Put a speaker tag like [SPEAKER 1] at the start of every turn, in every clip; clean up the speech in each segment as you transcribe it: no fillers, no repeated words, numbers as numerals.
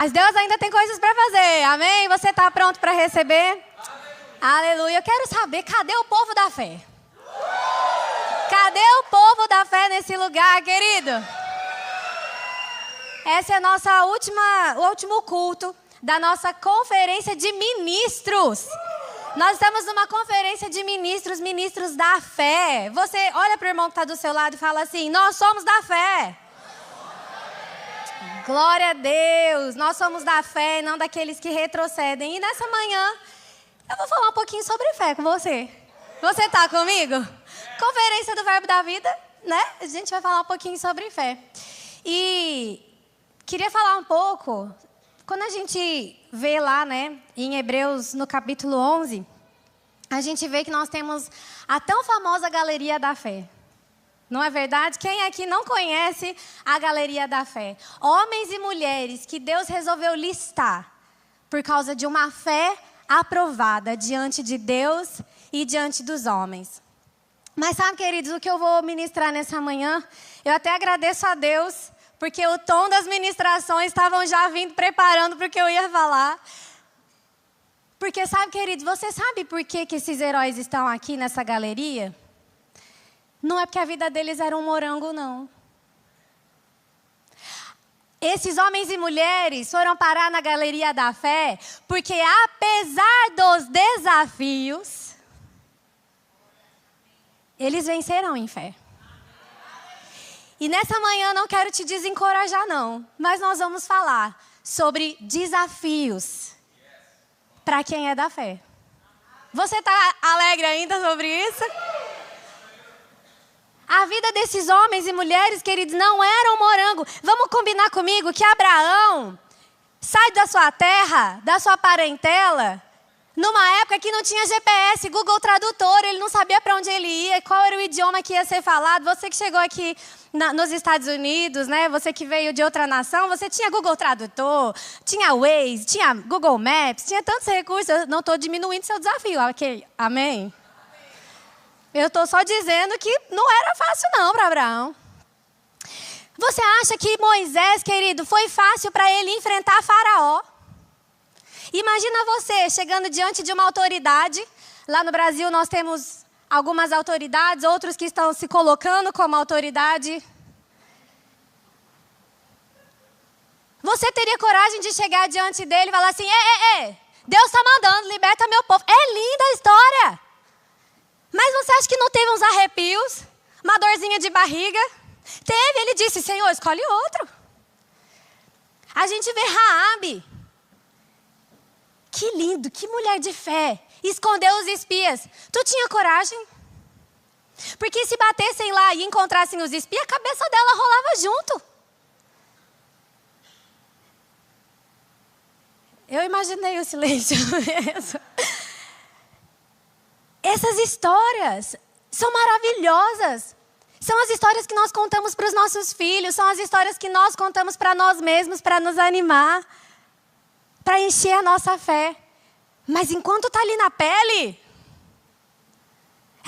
[SPEAKER 1] Mas Deus ainda tem coisas para fazer, amém? Você está pronto para receber? Aleluia. Eu quero saber, cadê o povo da fé? Cadê o povo da fé nesse lugar, querido? Essa é a nossa o último culto da nossa conferência de ministros. Nós estamos numa conferência de ministros da fé. Você olha para o irmão que está do seu lado e fala assim, nós somos da fé. Glória a Deus, nós somos da fé e não daqueles que retrocedem. E nessa manhã, eu vou falar um pouquinho sobre fé com você. Você está comigo? Conferência do Verbo da Vida, né? A gente vai falar um pouquinho sobre fé. E queria falar um pouco, quando a gente vê lá, né, em Hebreus, no capítulo 11, a gente vê que nós temos a tão famosa Galeria da Fé. Não é verdade? Quem aqui não conhece a Galeria da Fé? Homens e mulheres que Deus resolveu listar por causa de uma fé aprovada diante de Deus e diante dos homens. Mas sabe, queridos, o que eu vou ministrar nessa manhã? Eu até agradeço a Deus, porque o tom das ministrações estavam já vindo preparando para o que eu ia falar. Porque sabe, queridos, você sabe por que esses heróis estão aqui nessa galeria? Não é porque a vida deles era um morango, não. Esses homens e mulheres foram parar na Galeria da Fé porque, apesar dos desafios, eles venceram em fé. E nessa manhã não quero te desencorajar, não. Mas nós vamos falar sobre desafios para quem é da fé. Você está alegre ainda sobre isso? A vida desses homens e mulheres, queridos, não era um morango. Vamos combinar comigo que Abraão sai da sua terra, da sua parentela, numa época que não tinha GPS, Google Tradutor, ele não sabia para onde ele ia, qual era o idioma que ia ser falado. Você que chegou aqui nos Estados Unidos, né? Você que veio de outra nação, você tinha Google Tradutor, tinha Waze, tinha Google Maps, tinha tantos recursos. Eu não estou diminuindo seu desafio, ok? Amém? Eu estou só dizendo que não era fácil não para Abraão. Você acha que Moisés, querido, foi fácil para ele enfrentar Faraó? Imagina você chegando diante de uma autoridade. Lá no Brasil nós temos algumas autoridades, outros que estão se colocando como autoridade. Você teria coragem de chegar diante dele e falar assim, Deus está mandando, liberta meu povo. É linda a história. Mas você acha que não teve uns arrepios? Uma dorzinha de barriga? Teve, ele disse, Senhor, escolhe outro. A gente vê Raabe. Que lindo, que mulher de fé. Escondeu os espias. Tu tinha coragem? Porque se batessem lá e encontrassem os espias, a cabeça dela rolava junto. Eu imaginei o silêncio mesmo. Essas histórias são maravilhosas. São as histórias que nós contamos para os nossos filhos, são as histórias que nós contamos para nós mesmos, para nos animar, para encher a nossa fé. Mas enquanto está ali na pele,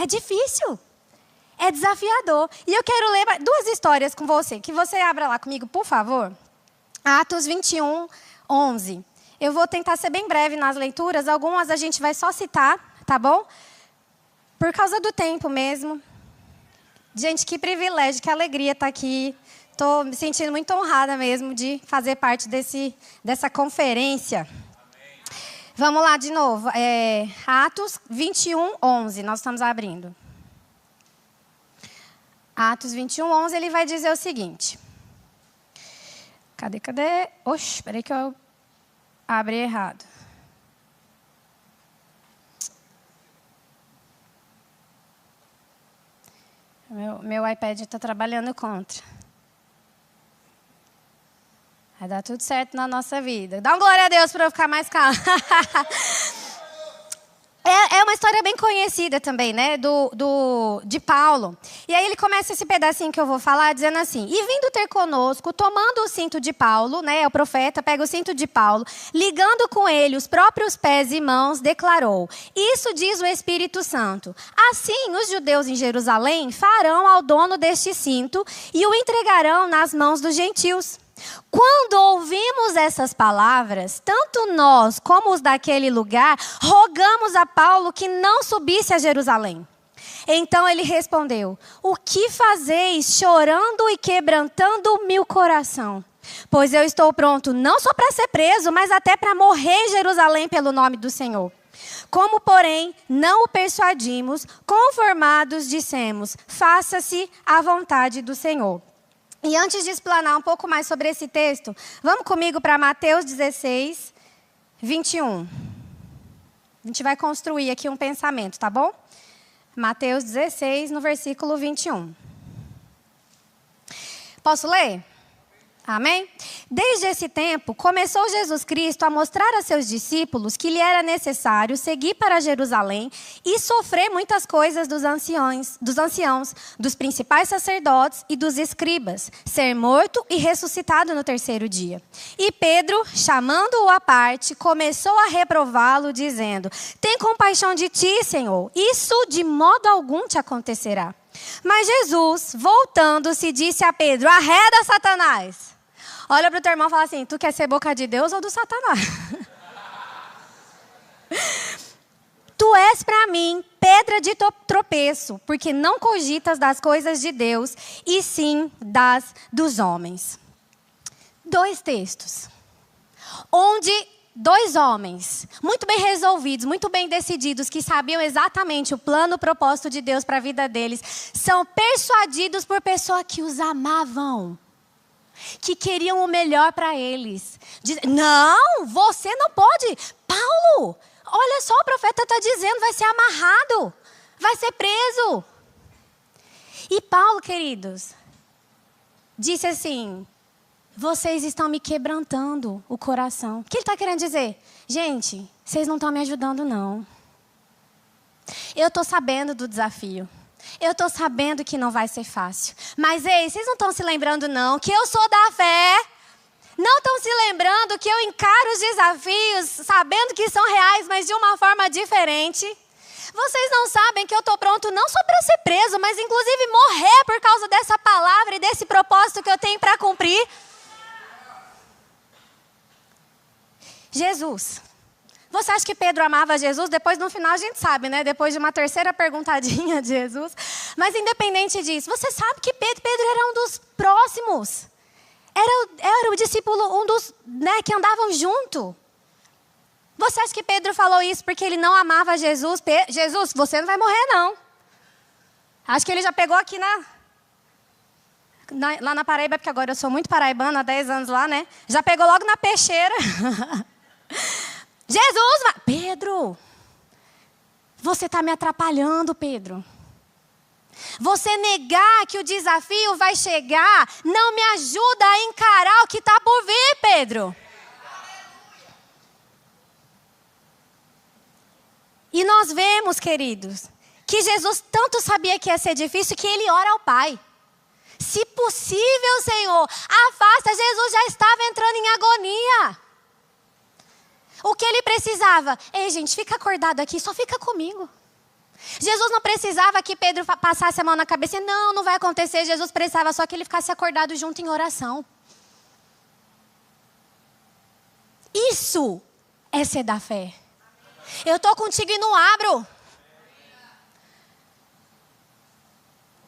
[SPEAKER 1] é difícil, é desafiador. E eu quero ler duas histórias com você, que você abra lá comigo, por favor. Atos 21, 11. Eu vou tentar ser bem breve nas leituras, algumas a gente vai só citar, tá bom? Por causa do tempo mesmo. Gente, que privilégio, que alegria estar aqui. Estou me sentindo muito honrada mesmo de fazer parte dessa conferência. Amém. Vamos lá de novo. Atos 21, 11. Nós estamos abrindo. Atos 21, 11, ele vai dizer o seguinte. Cadê? Oxe, espera aí que eu abri errado. Meu iPad está trabalhando contra. Vai dar tudo certo na nossa vida. Dá uma glória a Deus para eu ficar mais calma. É uma história bem conhecida também, né? De Paulo. E aí ele começa esse pedacinho que eu vou falar, dizendo assim: e vindo ter conosco, tomando o cinto de Paulo, né? O profeta pega o cinto de Paulo, ligando com ele os próprios pés e mãos, declarou: isso diz o Espírito Santo. Assim, os judeus em Jerusalém farão ao dono deste cinto e o entregarão nas mãos dos gentios. Quando ouvimos essas palavras, tanto nós como os daquele lugar, rogamos a Paulo que não subisse a Jerusalém. Então ele respondeu: o que fazeis chorando e quebrantando-me o coração? Pois eu estou pronto não só para ser preso, mas até para morrer em Jerusalém pelo nome do Senhor. Como, porém, não o persuadimos, conformados dissemos: faça-se a vontade do Senhor. E antes de explanar um pouco mais sobre esse texto, vamos comigo para Mateus 16, 21. A gente vai construir aqui um pensamento, tá bom? Mateus 16, no versículo 21. Posso ler? Amém? Desde esse tempo, começou Jesus Cristo a mostrar a seus discípulos que lhe era necessário seguir para Jerusalém e sofrer muitas coisas dos anciãos, dos principais sacerdotes e dos escribas, ser morto e ressuscitado no terceiro dia. E Pedro, chamando-o à parte, começou a reprová-lo, dizendo: tem compaixão de ti, Senhor, isso de modo algum te acontecerá. Mas Jesus, voltando-se, disse a Pedro: arreda, Satanás. Olha para o teu irmão e fala assim: tu quer ser boca de Deus ou do Satanás? Tu és para mim pedra de tropeço, porque não cogitas das coisas de Deus, e sim dos homens. 2 textos, onde 2 homens, muito bem resolvidos, muito bem decididos, que sabiam exatamente o plano, o propósito de Deus para a vida deles, são persuadidos por pessoas que os amavam, que queriam o melhor para eles. Não, você não pode. Paulo, olha só, o profeta está dizendo, vai ser amarrado, vai ser preso. E Paulo, queridos, disse assim: vocês estão me quebrantando o coração. O que ele está querendo dizer? Gente, vocês não estão me ajudando, não. Eu estou sabendo do desafio. Eu estou sabendo que não vai ser fácil. Mas, ei, vocês não estão se lembrando, não, que eu sou da fé? Não estão se lembrando que eu encaro os desafios sabendo que são reais, mas de uma forma diferente? Vocês não sabem que eu estou pronto não só para ser preso, mas inclusive morrer por causa dessa palavra e desse propósito que eu tenho para cumprir? Jesus. Você acha que Pedro amava Jesus? Depois, no final, a gente sabe, né? Depois de uma terceira perguntadinha de Jesus. Mas, independente disso, você sabe que Pedro era um dos próximos. Era o discípulo, um dos, né, que andavam junto. Você acha que Pedro falou isso porque ele não amava Jesus? Jesus, você não vai morrer, não. Acho que ele já pegou aqui lá na Paraíba, porque agora eu sou muito paraibana, há 10 anos lá, né? Já pegou logo na peixeira. Jesus, Pedro, você está me atrapalhando, Pedro. Você negar que o desafio vai chegar não me ajuda a encarar o que está por vir, Pedro. E nós vemos, queridos, que Jesus tanto sabia que ia ser difícil que ele ora ao Pai. Se possível, Senhor, afasta. Jesus já estava entrando em agonia. O que ele precisava? Ei, gente, fica acordado aqui, só fica comigo. Jesus não precisava que Pedro passasse a mão na cabeça. Não, não vai acontecer. Jesus precisava só que ele ficasse acordado junto em oração. Isso é ser da fé. Eu estou contigo e não abro.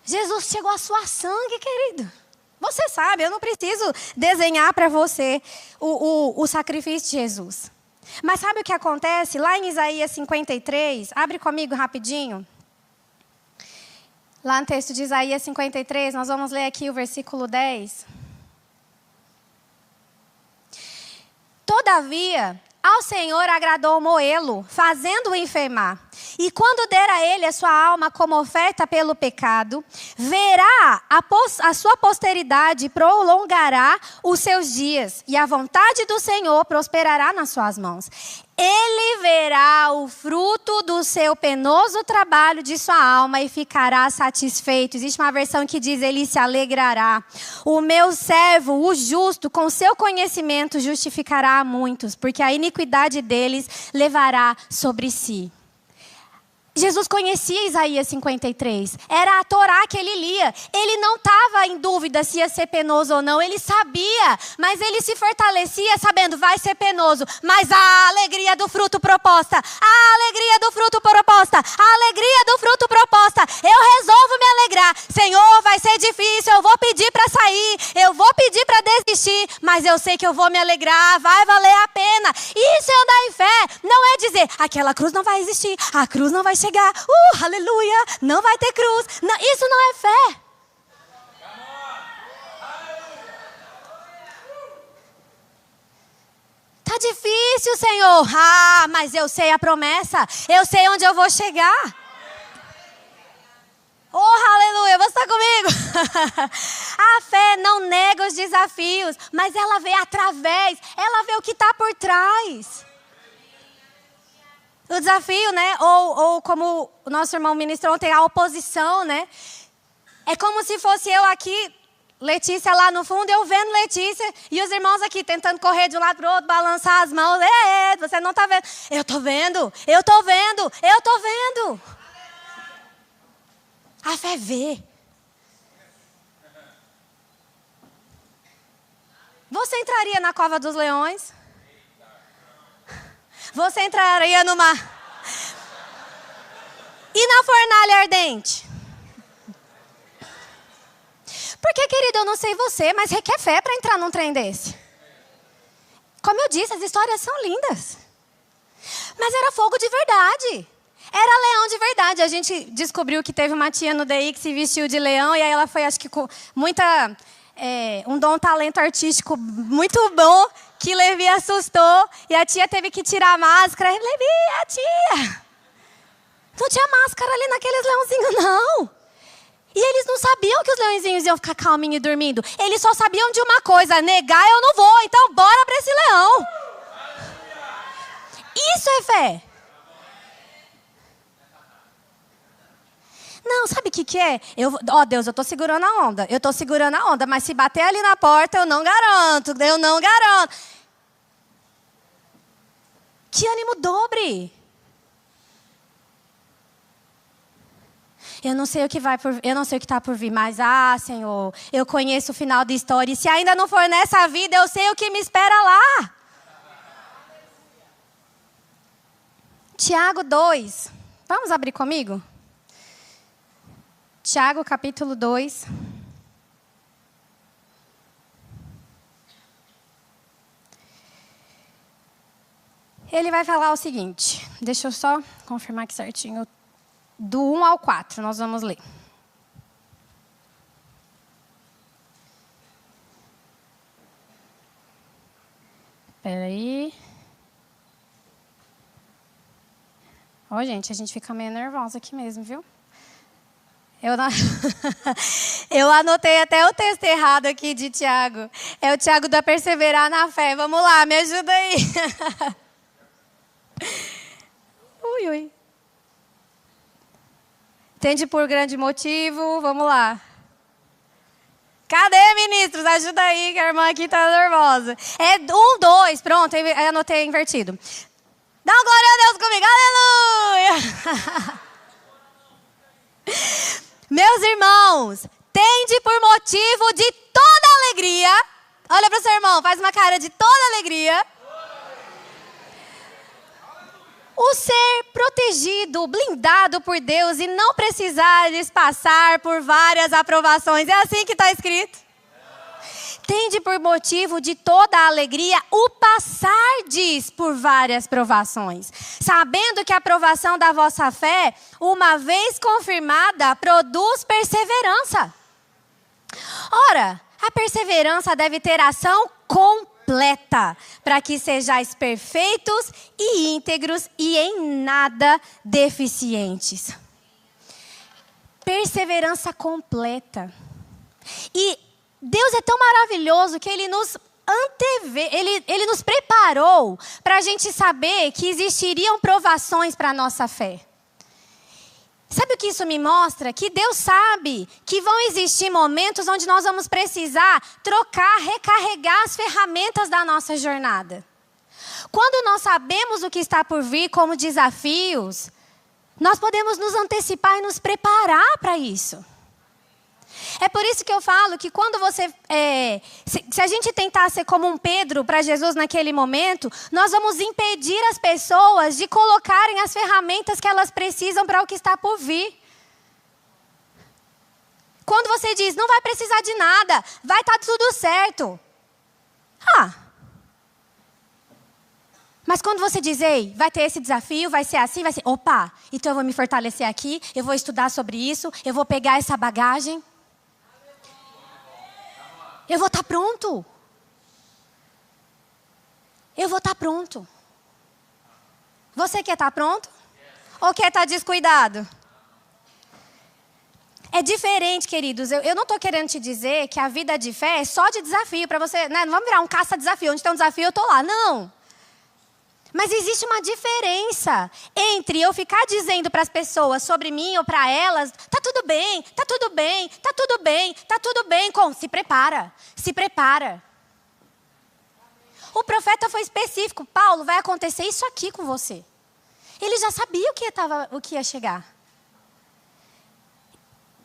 [SPEAKER 1] Jesus chegou a suar sangue, querido. Você sabe, eu não preciso desenhar para você o sacrifício de Jesus. Mas sabe o que acontece? Lá em Isaías 53, abre comigo rapidinho. Lá no texto de Isaías 53, nós vamos ler aqui o versículo 10. Todavia, ao Senhor agradou moê-lo, fazendo-o enfermar. E quando der a ele a sua alma como oferta pelo pecado, verá a sua posteridade prolongará os seus dias, e a vontade do Senhor prosperará nas suas mãos. Ele verá o fruto do seu penoso trabalho de sua alma e ficará satisfeito. Existe uma versão que diz: ele se alegrará. O meu servo, o justo, com seu conhecimento justificará a muitos, porque a iniquidade deles levará sobre si. Jesus conhecia Isaías 53. Era a Torá que ele lia. Ele não estava em dúvida se ia ser penoso ou não. Ele sabia, mas ele se fortalecia sabendo, vai ser penoso. Mas a alegria do fruto proposta. A alegria do fruto proposta. A alegria do fruto proposta. Eu resolvo me alegrar. Senhor, vai ser difícil. Eu vou pedir para sair. Eu vou pedir para desistir. Mas eu sei que eu vou me alegrar. Vai valer a pena. Isso é andar em fé. Não é dizer, aquela cruz não vai existir. A cruz não vai chegar. Aleluia, não vai ter cruz. Não, isso não é fé. Tá difícil, Senhor. Mas eu sei a promessa. Eu sei onde eu vou chegar. Aleluia, você está comigo? A fé não nega os desafios, mas ela vê através, ela vê o que está por trás. O desafio, né? Ou como o nosso irmão ministrou ontem, a oposição, né? É como se fosse eu aqui, Letícia lá no fundo, eu vendo Letícia e os irmãos aqui tentando correr de um lado para o outro, balançar as mãos. Você não está vendo. Eu estou vendo, eu estou vendo, eu estou vendo. A fé vê. Você entraria na cova dos leões? Você entraria numa... E na fornalha ardente? Porque, querido, eu não sei você, mas requer fé para entrar num trem desse. Como eu disse, as histórias são lindas. Mas era fogo de verdade. Era leão de verdade. A gente descobriu que teve uma tia no DI que se vestiu de leão. E aí ela foi, acho que com muita... um dom, talento artístico muito bom. Que Levi assustou. E a tia teve que tirar a máscara. Levi, a tia. Não tinha máscara ali naqueles leãozinhos, não. E eles não sabiam que os leõezinhos iam ficar calminhos e dormindo. Eles só sabiam de uma coisa. Negar eu não vou. Então bora para esse leão. Isso é fé. Não, sabe o que é? Deus, eu estou segurando a onda. Eu estou segurando a onda. Mas se bater ali na porta, eu não garanto. Eu não garanto. Que ânimo dobre. Eu não sei o que está por vir, mas Senhor, eu conheço o final da história. E se ainda não for nessa vida, eu sei o que me espera lá. Tiago 2. Vamos abrir comigo? Tiago, capítulo 2. Ele vai falar o seguinte. Deixa eu só confirmar aqui certinho. Do 1 ao 4, nós vamos ler. Espera aí. Gente, a gente fica meio nervosa aqui mesmo, viu? Eu anotei até o texto errado aqui de Tiago. É o Tiago da perseverar na fé. Vamos lá, me ajuda aí. Ui. Tende por grande motivo, vamos lá. Cadê, ministros? Ajuda aí, que a irmã aqui está nervosa. 1, 2, pronto, eu anotei invertido. Dá uma glória a Deus comigo, aleluia! Meus irmãos, tende por motivo de toda alegria. Olha para o seu irmão, faz uma cara de toda alegria. O ser protegido, blindado por Deus e não precisares passar por várias aprovações. É assim que está escrito. Tende por motivo de toda a alegria o passardes por várias provações, sabendo que a provação da vossa fé, uma vez confirmada, produz perseverança. Ora, a perseverança deve ter ação completa, para que sejais perfeitos e íntegros e em nada deficientes. Perseverança completa. E Deus é tão maravilhoso que Ele nos antevê, Ele nos preparou para a gente saber que existiriam provações para a nossa fé. Sabe o que isso me mostra? Que Deus sabe que vão existir momentos onde nós vamos precisar trocar, recarregar as ferramentas da nossa jornada. Quando nós sabemos o que está por vir como desafios, Nós podemos nos antecipar e nos preparar para isso. É por isso que eu falo que quando você... se a gente tentar ser como um Pedro para Jesus naquele momento, nós vamos impedir as pessoas de colocarem as ferramentas que elas precisam para o que está por vir. Quando você diz, não vai precisar de nada, vai estar tudo certo. Mas quando você diz, ei, vai ter esse desafio, vai ser assim, vai ser... Opa, então eu vou me fortalecer aqui, eu vou estudar sobre isso, eu vou pegar essa bagagem. Eu vou estar pronto. Eu vou estar pronto. Você quer estar pronto? Ou quer estar descuidado? É diferente, queridos. Eu não estou querendo te dizer que a vida de fé é só de desafio para você. Né? Não vamos virar um caça-desafio. Onde tem um desafio, eu estou lá. Não. Mas existe uma diferença entre eu ficar dizendo para as pessoas sobre mim ou para elas, tá tudo bem, tá tudo bem, tá tudo bem, tá tudo bem, se prepara, se prepara. O profeta foi específico, Paulo, vai acontecer isso aqui com você. Ele já sabia o que ia chegar.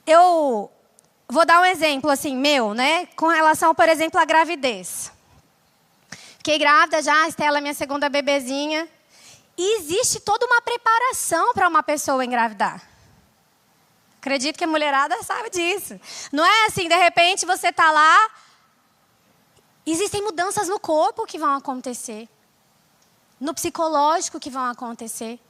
[SPEAKER 1] Eu vou dar um exemplo assim, meu, né, com relação, por exemplo, à gravidez. Fiquei grávida já, a Estela é minha segunda bebezinha. E existe toda uma preparação para uma pessoa engravidar. Acredito que a mulherada sabe disso. Não é assim, de repente você está lá. Existem mudanças no corpo que vão acontecer. No psicológico que vão acontecer.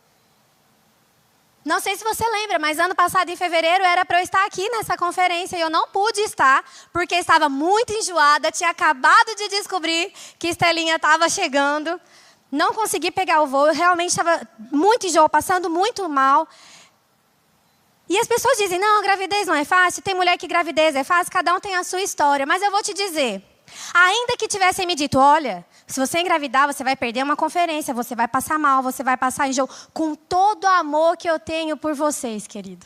[SPEAKER 1] Não sei se você lembra, mas ano passado, em fevereiro, era para eu estar aqui nessa conferência e eu não pude estar, porque estava muito enjoada, tinha acabado de descobrir que Estelinha estava chegando, não consegui pegar o voo, eu realmente estava muito enjoada, passando muito mal. E as pessoas dizem, não, gravidez não é fácil, tem mulher que gravidez é fácil, cada um tem a sua história, mas eu vou te dizer, ainda que tivessem me dito, olha, se você engravidar, você vai perder uma conferência, você vai passar mal, você vai passar enjoo. Com todo o amor que eu tenho por vocês, querido.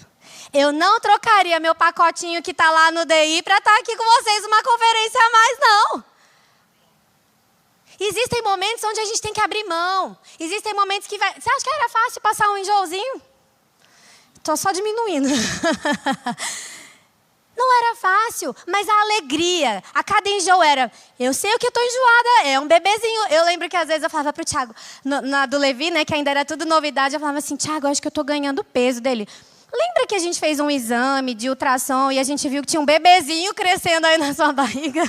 [SPEAKER 1] Eu não trocaria meu pacotinho que está lá no DI para estar aqui com vocês uma conferência a mais, não. Existem momentos onde a gente tem que abrir mão. Existem momentos que vai... Você acha que era fácil passar um enjoozinho? Estou só diminuindo. Não era fácil, mas a alegria, a cada enjoo era, eu sei o que eu estou enjoada, é um bebezinho. Eu lembro que às vezes eu falava para o Thiago, na do Levi, né, que ainda era tudo novidade, eu falava assim, Thiago, eu acho que eu estou ganhando peso dele. Lembra que a gente fez um exame de ultrassom e a gente viu que tinha um bebezinho crescendo aí na sua barriga?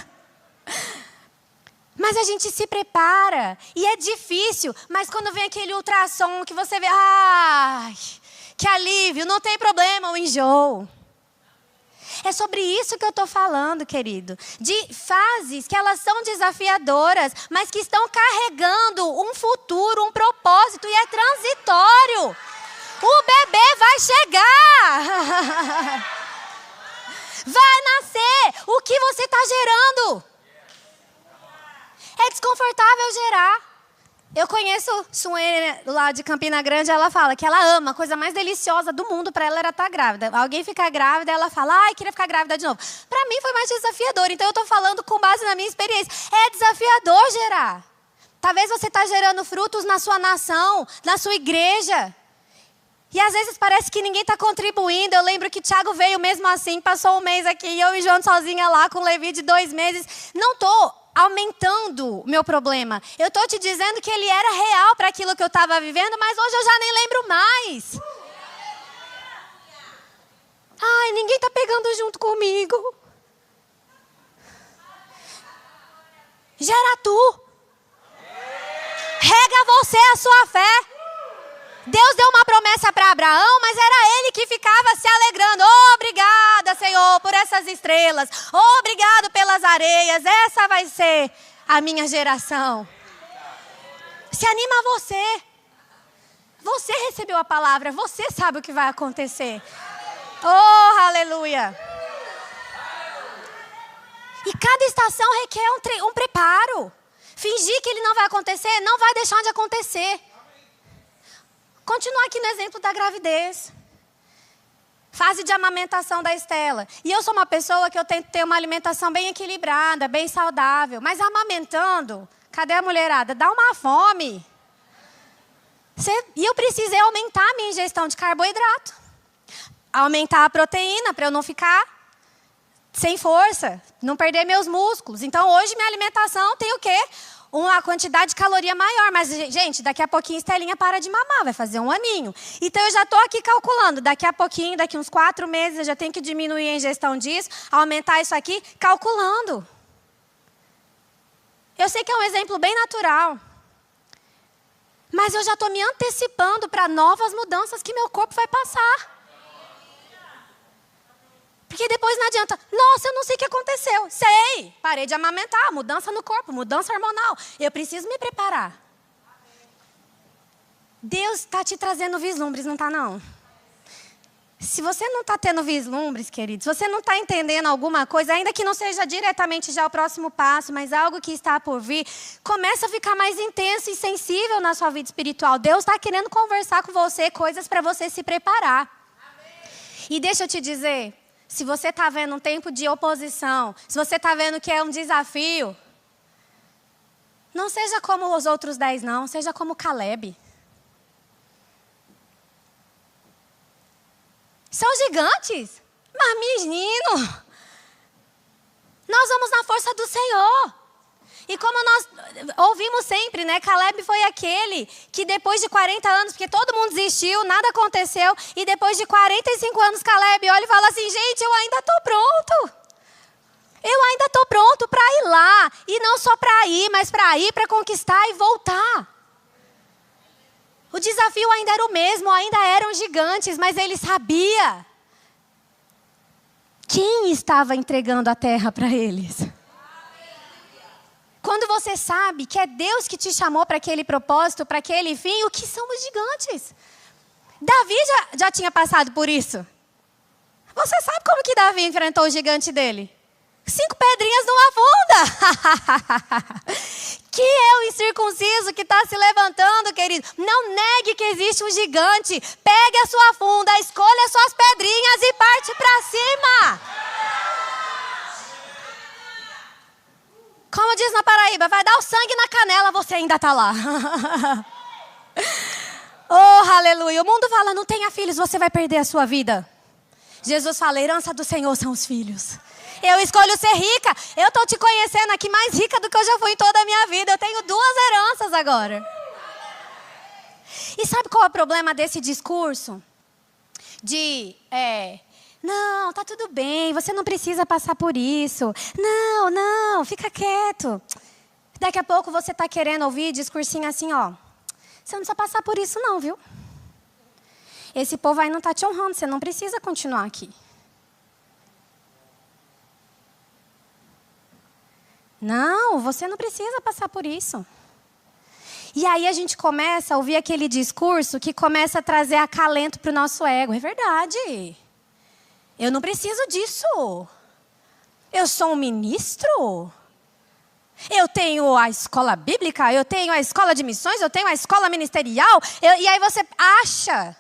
[SPEAKER 1] Mas a gente se prepara, e é difícil, mas quando vem aquele ultrassom que você vê, ai, que alívio, não tem problema o enjoo. É sobre isso que eu estou falando, querido. De fases que elas são desafiadoras, mas que estão carregando um futuro, um propósito, e é transitório. O bebê vai chegar. Vai nascer. O que você está gerando? É desconfortável gerar. Eu conheço Suene lá de Campina Grande, ela fala que ela ama, a coisa mais deliciosa do mundo para ela era estar grávida. Alguém fica grávida, ela fala, ai, queria ficar grávida de novo. Para mim foi mais desafiador, então eu estou falando com base na minha experiência. É desafiador gerar. Talvez você está gerando frutos na sua nação, na sua igreja. E às vezes parece que ninguém está contribuindo. Eu lembro que o Thiago veio mesmo assim, passou um mês aqui, e eu e João sozinha lá com o Levi de 2 meses. Não estou aumentando o meu problema. Eu estou te dizendo que ele era real para aquilo que eu estava vivendo, mas hoje eu já nem lembro mais. Ai, ninguém está pegando junto comigo. Gera tu. Rega você a sua fé. Deus deu uma promessa para Abraão, mas era ele que ficava se alegrando. Oh, obrigada, Senhor, por essas estrelas. Oh, obrigado pelas areias. Essa vai ser a minha geração. Se anima você. Você recebeu a palavra, você sabe o que vai acontecer. Oh, aleluia. E cada estação requer um preparo. Fingir que ele não vai acontecer, não vai deixar de acontecer. Continuar aqui no exemplo da gravidez. Fase de amamentação da Estela. E eu sou uma pessoa que eu tento ter uma alimentação bem equilibrada, bem saudável. Mas amamentando, cadê a mulherada? Dá uma fome. E eu precisei aumentar a minha ingestão de carboidrato. Aumentar a proteína para eu não ficar sem força, não perder meus músculos. Então, hoje, minha alimentação tem o quê? Uma quantidade de caloria maior. Mas, gente, daqui a pouquinho, Estelinha para de mamar, vai fazer 1 aninho. Então, eu já estou aqui calculando. Daqui a pouquinho, daqui uns 4 meses, eu já tenho que diminuir a ingestão disso, aumentar isso aqui, calculando. Eu sei que é um exemplo bem natural. Mas eu já estou me antecipando para novas mudanças que meu corpo vai passar. Porque depois não adianta, nossa, eu não sei o que aconteceu. Sei, parei de amamentar, mudança no corpo, mudança hormonal. Eu preciso me preparar. Deus está te trazendo vislumbres, não está não? Se você não está tendo vislumbres, querido, se você não está entendendo alguma coisa, ainda que não seja diretamente já o próximo passo, mas algo que está por vir, começa a ficar mais intenso e sensível na sua vida espiritual. Deus está querendo conversar com você, coisas para você se preparar. Amém. E deixa eu te dizer, se você está vendo um tempo de oposição, se você está vendo que é um desafio, não seja como os outros 10 não, seja como Caleb. São gigantes, mas menino, nós vamos na força do Senhor. E como nós ouvimos sempre, né? Caleb foi aquele que depois de 40 anos, porque todo mundo desistiu, nada aconteceu. E depois de 45 anos, Caleb olha e fala assim, gente, eu ainda estou pronto. Eu ainda estou pronto para ir lá. E não só para ir, mas para ir, para conquistar e voltar. O desafio ainda era o mesmo, ainda eram gigantes, mas ele sabia quem estava entregando a terra para eles. Quando você sabe que é Deus que te chamou para aquele propósito, para aquele fim, o que são os gigantes? Davi já tinha passado por isso. Você sabe como que Davi enfrentou o gigante dele? 5 pedrinhas numa funda. Que é o incircunciso que está se levantando, querido. Não negue que existe um gigante. Pegue a sua funda, escolha as suas pedrinhas e parte para cima. Como diz na Paraíba, vai dar o sangue na canela, você ainda está lá. Oh, aleluia. O mundo fala, não tenha filhos, você vai perder a sua vida. Jesus fala, a herança do Senhor são os filhos. Eu escolho ser rica. Eu estou te conhecendo aqui mais rica do que eu já fui em toda a minha vida. Eu tenho 2 heranças agora. E sabe qual é o problema desse discurso? Não, tá tudo bem, você não precisa passar por isso. Não, fica quieto. Daqui a pouco você está querendo ouvir discursinho assim, ó. Você não precisa passar por isso não, viu? Esse povo aí não está te honrando, você não precisa continuar aqui. Não, você não precisa passar por isso. E aí a gente começa a ouvir aquele discurso que começa a trazer acalento para o nosso ego. É verdade. Eu não preciso disso. Eu sou um ministro. Eu tenho a escola bíblica, eu tenho a escola de missões, eu tenho a escola ministerial. E aí você acha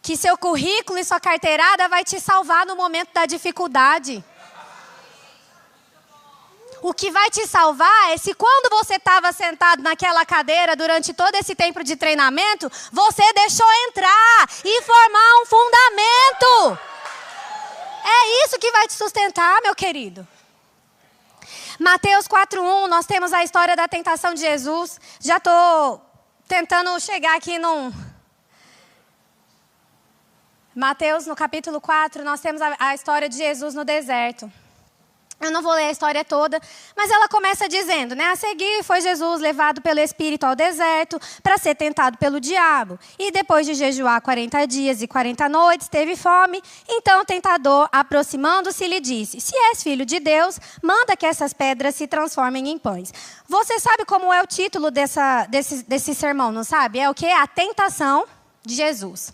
[SPEAKER 1] que seu currículo e sua carteirada vai te salvar no momento da dificuldade. O que vai te salvar é se quando você estava sentado naquela cadeira durante todo esse tempo de treinamento, você deixou entrar e formar um fundamento. É isso que vai te sustentar, meu querido. Mateus 4:1, nós temos a história da tentação de Jesus. Já estou tentando chegar aqui num... Mateus, no capítulo 4, nós temos a história de Jesus no deserto. Eu não vou ler a história toda, mas ela começa dizendo, né? A seguir foi Jesus levado pelo Espírito ao deserto para ser tentado pelo diabo. E depois de jejuar 40 dias e 40 noites, teve fome. Então o tentador, aproximando-se, lhe disse, se és filho de Deus, manda que essas pedras se transformem em pães. Você sabe como é o título desse sermão, não sabe? É o quê? A tentação de Jesus.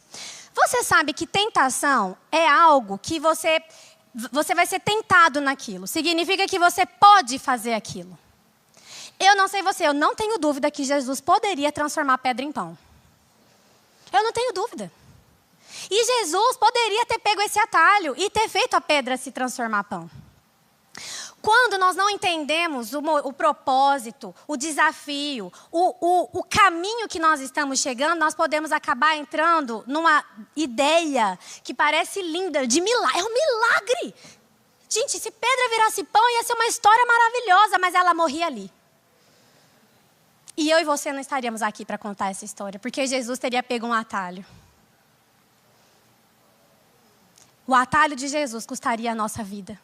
[SPEAKER 1] Você sabe que tentação é algo que você vai ser tentado naquilo. Significa que você pode fazer aquilo. Eu não sei você, eu não tenho dúvida que Jesus poderia transformar pedra em pão. Eu não tenho dúvida. E Jesus poderia ter pego esse atalho e ter feito a pedra se transformar em pão. Quando nós não entendemos o propósito, o desafio, o caminho que nós estamos chegando, nós podemos acabar entrando numa ideia que parece linda, de milagre. É um milagre. Gente, se Pedra virasse pão, ia ser uma história maravilhosa, mas ela morria ali. E eu e você não estaríamos aqui para contar essa história, porque Jesus teria pego um atalho. O atalho de Jesus custaria a nossa vida.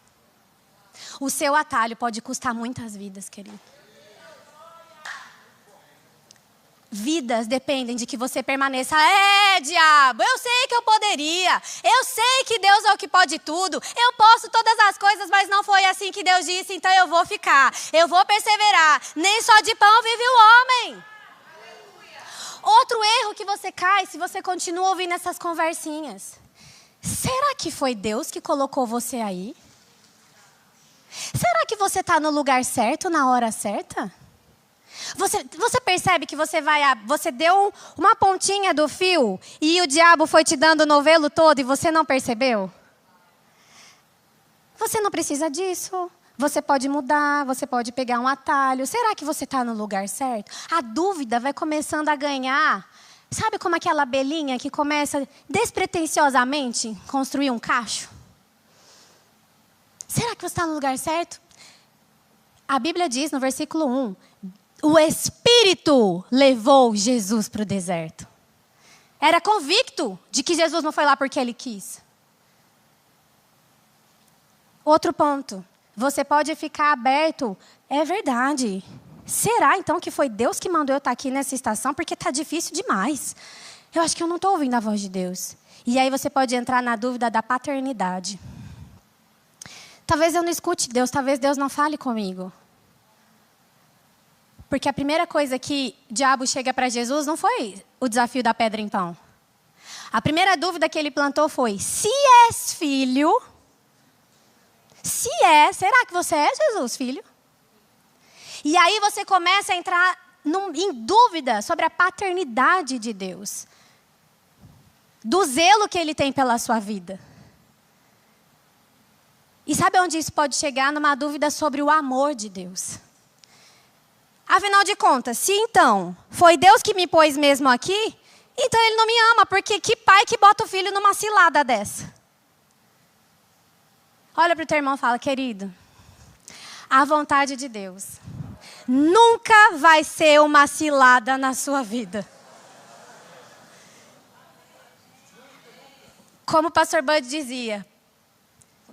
[SPEAKER 1] O seu atalho pode custar muitas vidas, querido. Vidas dependem de que você permaneça. Diabo, eu sei que eu poderia. Eu sei que Deus é o que pode tudo. Eu posso todas as coisas, mas não foi assim que Deus disse, então eu vou ficar. Eu vou perseverar. Nem só de pão vive o homem. Outro erro que você cai se você continua ouvindo essas conversinhas. Será que foi Deus que colocou você aí? Será que você está no lugar certo, na hora certa? Você percebe que você deu uma pontinha do fio e o diabo foi te dando o novelo todo e você não percebeu? Você não precisa disso. Você pode mudar, você pode pegar um atalho. Será que você está no lugar certo? A dúvida vai começando a ganhar. Sabe como aquela abelhinha que começa despretensiosamente a construir um cacho? Será que você está no lugar certo? A Bíblia diz no versículo 1, o Espírito levou Jesus para o deserto. Era convicto de que Jesus não foi lá porque ele quis. Outro ponto, você pode ficar aberto, é verdade. Será então que foi Deus que mandou eu estar aqui nessa estação? Porque está difícil demais. Eu acho que eu não estou ouvindo a voz de Deus. E aí você pode entrar na dúvida da paternidade. Talvez eu não escute Deus, talvez Deus não fale comigo. Porque a primeira coisa que o diabo chega para Jesus não foi o desafio da pedra em pão. A primeira dúvida que ele plantou foi, se és filho, será que você é Jesus, filho? E aí você começa a entrar em dúvida sobre a paternidade de Deus. Do zelo que ele tem pela sua vida. E sabe onde isso pode chegar? Numa dúvida sobre o amor de Deus. Afinal de contas, se então foi Deus que me pôs mesmo aqui, então ele não me ama, porque que pai que bota o filho numa cilada dessa? Olha para o teu irmão e fala, querido, a vontade de Deus nunca vai ser uma cilada na sua vida. Como o pastor Bud dizia,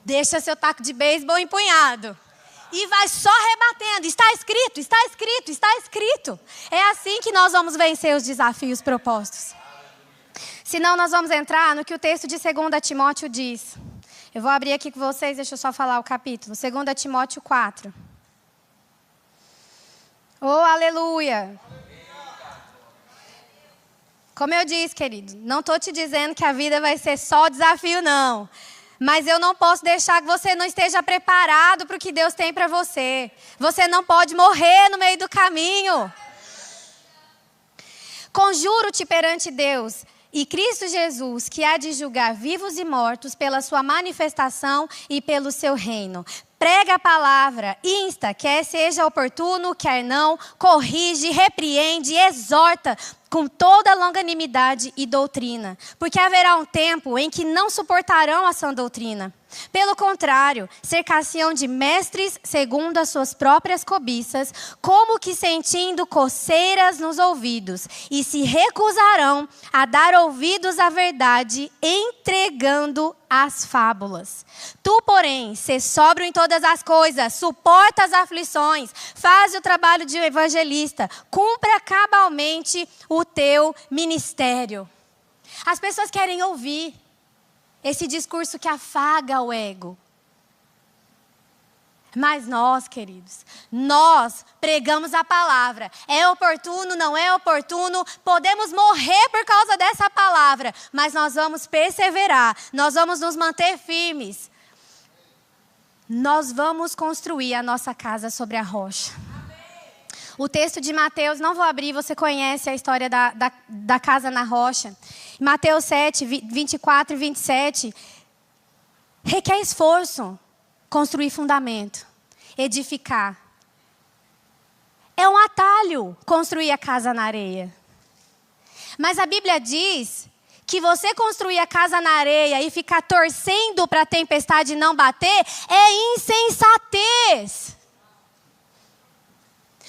[SPEAKER 1] deixa seu taco de beisebol empunhado. E vai só rebatendo. Está escrito, está escrito, está escrito. É assim que nós vamos vencer os desafios propostos. Senão nós vamos entrar no que o texto de 2 Timóteo diz. Eu vou abrir aqui com vocês, deixa eu só falar o capítulo. 2 Timóteo 4. Oh, aleluia. Como eu disse, querido, não estou te dizendo que a vida vai ser só desafio, não. Mas eu não posso deixar que você não esteja preparado para o que Deus tem para você. Você não pode morrer no meio do caminho. Conjuro-te perante Deus e Cristo Jesus, que há de julgar vivos e mortos pela sua manifestação e pelo seu reino. Prega a palavra, insta, quer seja oportuno, quer não, corrige, repreende, exorta com toda longanimidade e doutrina. Porque haverá um tempo em que não suportarão a sã doutrina. Pelo contrário, cercar-se-ão de mestres segundo as suas próprias cobiças, como que sentindo coceiras nos ouvidos, e se recusarão a dar ouvidos à verdade, entregando as fábulas. Tu, porém, sê sóbrio em todas as coisas, suporta as aflições, faz o trabalho de evangelista, cumpra cabalmente o teu ministério. As pessoas querem ouvir esse discurso que afaga o ego. Mas nós, queridos, nós pregamos a palavra. É oportuno, não é oportuno, podemos morrer por causa dessa palavra, mas nós vamos perseverar, nós vamos nos manter firmes. Nós vamos construir a nossa casa sobre a rocha. O texto de Mateus, não vou abrir, você conhece a história da casa na rocha. Mateus 7, 24 e 27. Requer esforço construir fundamento. edificar. É um atalho construir a casa na areia. Mas a Bíblia diz que você construir a casa na areia e ficar torcendo para a tempestade não bater é insensatez.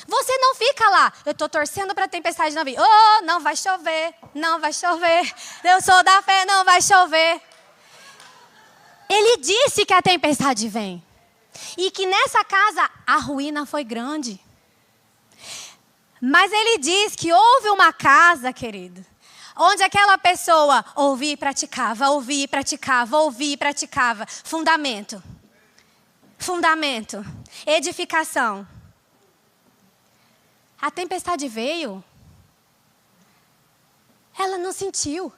[SPEAKER 1] Você não fica lá, eu estou torcendo para a tempestade não vir. Oh, não vai chover, não vai chover. Eu sou da fé, não vai chover. Ele disse que a tempestade vem. E que nessa casa a ruína foi grande. Mas ele diz que houve uma casa, querido, onde aquela pessoa ouvia e praticava, ouvia e praticava, ouvia e praticava. Fundamento. Fundamento. Edificação. A tempestade veio. Ela não sentiu.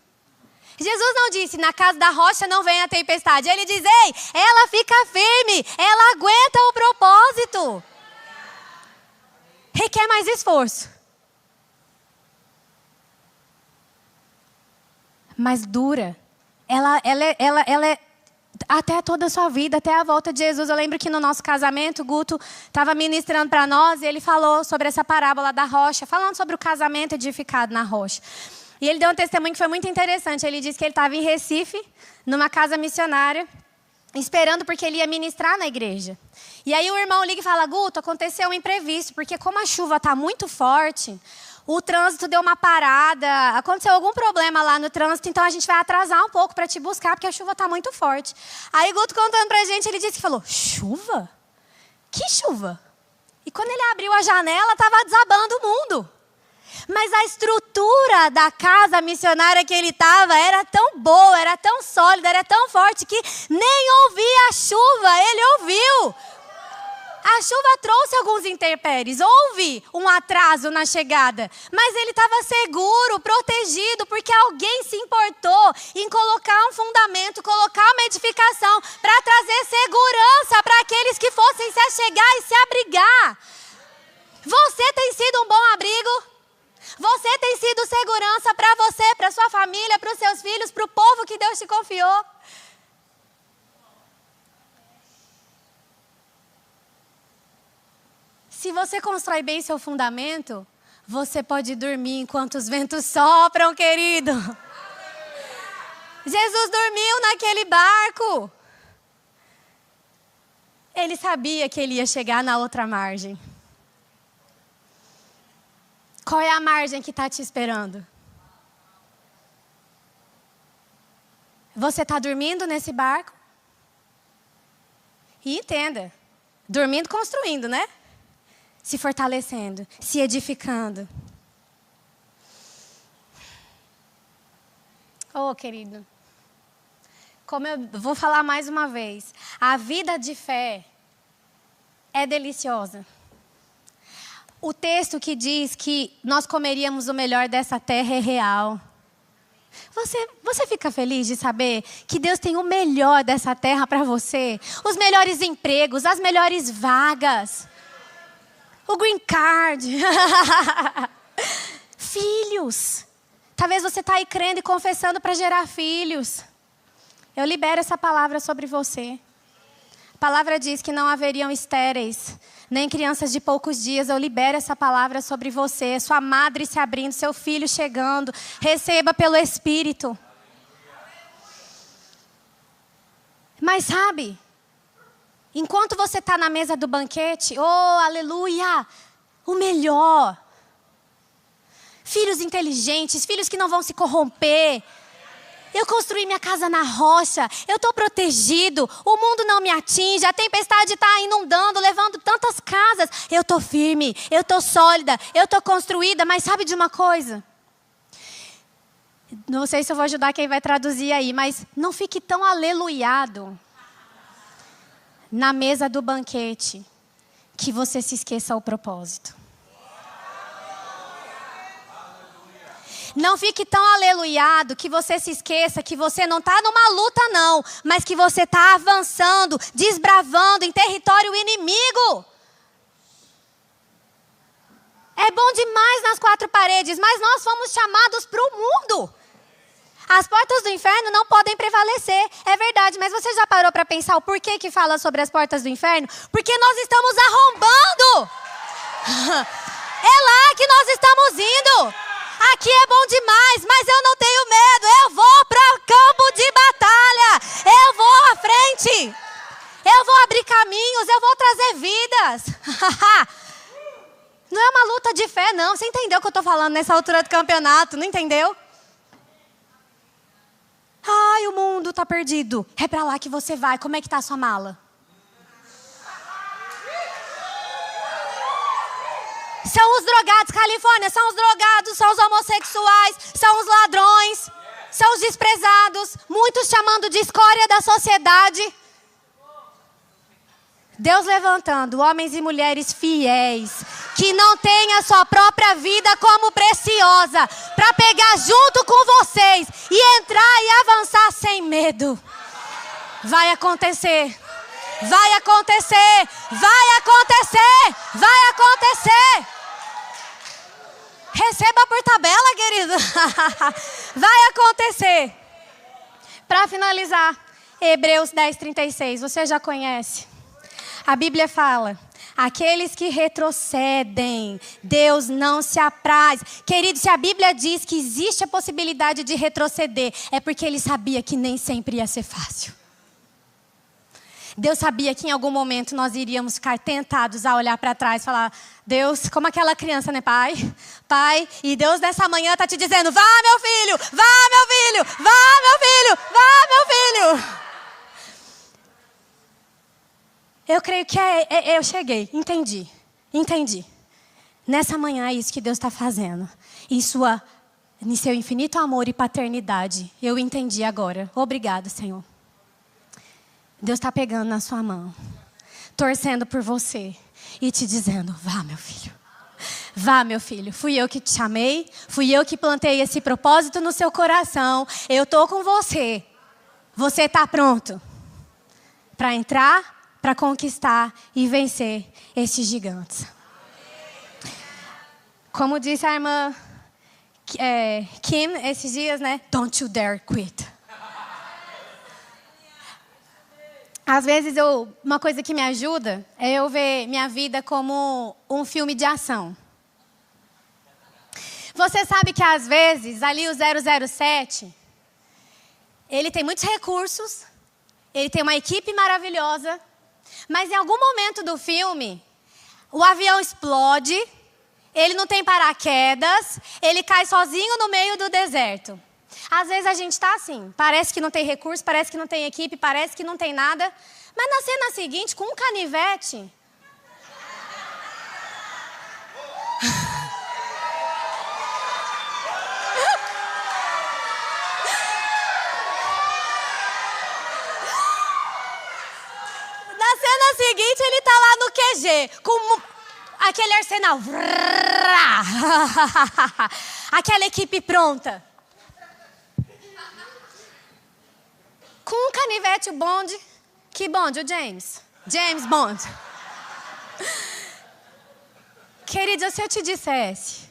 [SPEAKER 1] Jesus não disse, na casa da rocha não vem a tempestade. Ele diz, ei, ela fica firme, ela aguenta o propósito. Requer mais esforço. Mas dura. Ela é até toda a sua vida, até a volta de Jesus. Eu lembro que no nosso casamento, o Guto estava ministrando para nós e ele falou sobre essa parábola da rocha, falando sobre o casamento edificado na rocha. E ele deu um testemunho que foi muito interessante. Ele disse que ele estava em Recife, numa casa missionária, esperando porque ele ia ministrar na igreja. E aí o irmão liga e fala, Guto, aconteceu um imprevisto, porque como a chuva está muito forte, o trânsito deu uma parada, aconteceu algum problema lá no trânsito, então a gente vai atrasar um pouco para te buscar, porque a chuva está muito forte. Aí Guto contando para a gente, ele disse que falou, chuva? Que chuva? E quando ele abriu a janela, estava desabando o mundo. Mas a estrutura da casa missionária que ele estava era tão boa, era tão sólida, era tão forte que nem ouvia a chuva, ele ouviu. A chuva trouxe alguns intempéries, houve um atraso na chegada, mas ele estava seguro, protegido, porque alguém se importou em colocar um fundamento, colocar uma edificação para trazer segurança para aqueles que fossem se achegar e se abrigar. Você tem sido um bom abrigo? Você tem sido segurança para você, para sua família, para os seus filhos, para o povo que Deus te confiou? Se você constrói bem seu fundamento, você pode dormir enquanto os ventos sopram, querido. Jesus dormiu naquele barco. Ele sabia que ele ia chegar na outra margem. Qual é a margem que está te esperando? Você está dormindo nesse barco? E entenda, dormindo construindo, né? Se fortalecendo, se edificando. Oh, querido, como eu vou falar mais uma vez, a vida de fé é deliciosa. O texto que diz que nós comeríamos o melhor dessa terra é real. Você fica feliz de saber que Deus tem o melhor dessa terra para você? Os melhores empregos, as melhores vagas. O green card. Filhos. Talvez você está aí crendo e confessando para gerar filhos. Eu libero essa palavra sobre você. A palavra diz que não haveriam estéreis, nem crianças de poucos dias. Eu libero essa palavra sobre você. Sua madre se abrindo, seu filho chegando. Receba pelo Espírito. Mas sabe, enquanto você está na mesa do banquete, oh, aleluia, o melhor. Filhos inteligentes, filhos que não vão se corromper. Eu construí minha casa na rocha, eu estou protegido, o mundo não me atinge, a tempestade está inundando, levando tantas casas. Eu estou firme, eu estou sólida, eu estou construída, mas sabe de uma coisa? Não sei se eu vou ajudar quem vai traduzir aí, mas não fique tão aleluiado na mesa do banquete que você se esqueça o propósito. Não fique tão aleluiado que você se esqueça que você não está numa luta não, mas que você está avançando, desbravando em território inimigo. É bom demais nas quatro paredes, mas nós fomos chamados para o mundo. As portas do inferno não podem prevalecer. É verdade, mas você já parou para pensar o porquê que fala sobre as portas do inferno? Porque nós estamos arrombando. É lá que nós estamos indo. Aqui é bom demais, mas eu não tenho medo. Eu vou para o campo de batalha. Eu vou à frente. Eu vou abrir caminhos, eu vou trazer vidas. Não é uma luta de fé, não. Você entendeu o que eu estou falando nessa altura do campeonato? Não entendeu? Ai, o mundo está perdido. É para lá que você vai. Como é que está a sua mala? São os drogados, Califórnia, são os drogados, são os homossexuais, são os ladrões, são os desprezados, muitos chamando de escória da sociedade. Deus levantando homens e mulheres fiéis, que não têm a sua própria vida como preciosa, para pegar junto com vocês e entrar e avançar sem medo. Vai acontecer, vai acontecer, vai acontecer, vai acontecer. Receba por tabela, querido. Vai acontecer. Para finalizar, Hebreus 10:36, você já conhece. A Bíblia fala: aqueles que retrocedem, Deus não se apraz. Querido, se a Bíblia diz que existe a possibilidade de retroceder, é porque Ele sabia que nem sempre ia ser fácil. Deus sabia que em algum momento nós iríamos ficar tentados a olhar para trás e falar: Deus, como aquela criança, né, pai? Pai, e Deus nessa manhã está te dizendo: vá, meu filho, vá, meu filho, vá, meu filho, vá, meu filho. Eu creio que eu cheguei, entendi. Nessa manhã é isso que Deus está fazendo. Em seu infinito amor e paternidade, eu entendi agora. Obrigado, Senhor. Deus está pegando na sua mão, torcendo por você e te dizendo: vá, meu filho. Vá, meu filho. Fui eu que te chamei, fui eu que plantei esse propósito no seu coração. Eu estou com você. Você está pronto para entrar, para conquistar e vencer esses gigantes. Como disse a irmã Kim esses dias, né? Don't you dare quit. Às vezes, uma coisa que me ajuda é eu ver minha vida como um filme de ação. Você sabe que, às vezes, ali o 007, ele tem muitos recursos, ele tem uma equipe maravilhosa, mas em algum momento do filme, o avião explode, ele não tem paraquedas, ele cai sozinho no meio do deserto. Às vezes a gente está assim, parece que não tem recurso, parece que não tem equipe, parece que não tem nada. Mas na cena seguinte, com um canivete... Na cena seguinte, ele está lá no QG, com aquele arsenal. Aquela equipe pronta. Com um canivete, o bonde. Que bonde? O James. James Bond. Querida, se eu te dissesse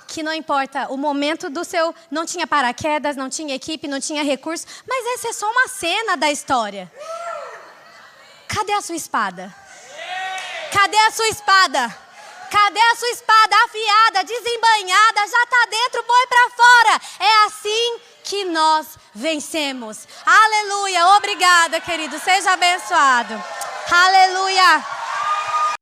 [SPEAKER 1] que não importa o momento do seu... Não tinha paraquedas, não tinha equipe, não tinha recurso, mas essa é só uma cena da história. Cadê a sua espada? Cadê a sua espada? Cadê a sua espada afiada, desembainhada? Já está dentro, põe para fora. É assim que nós vencemos. Aleluia. Obrigada, querido. Seja abençoado. Aleluia.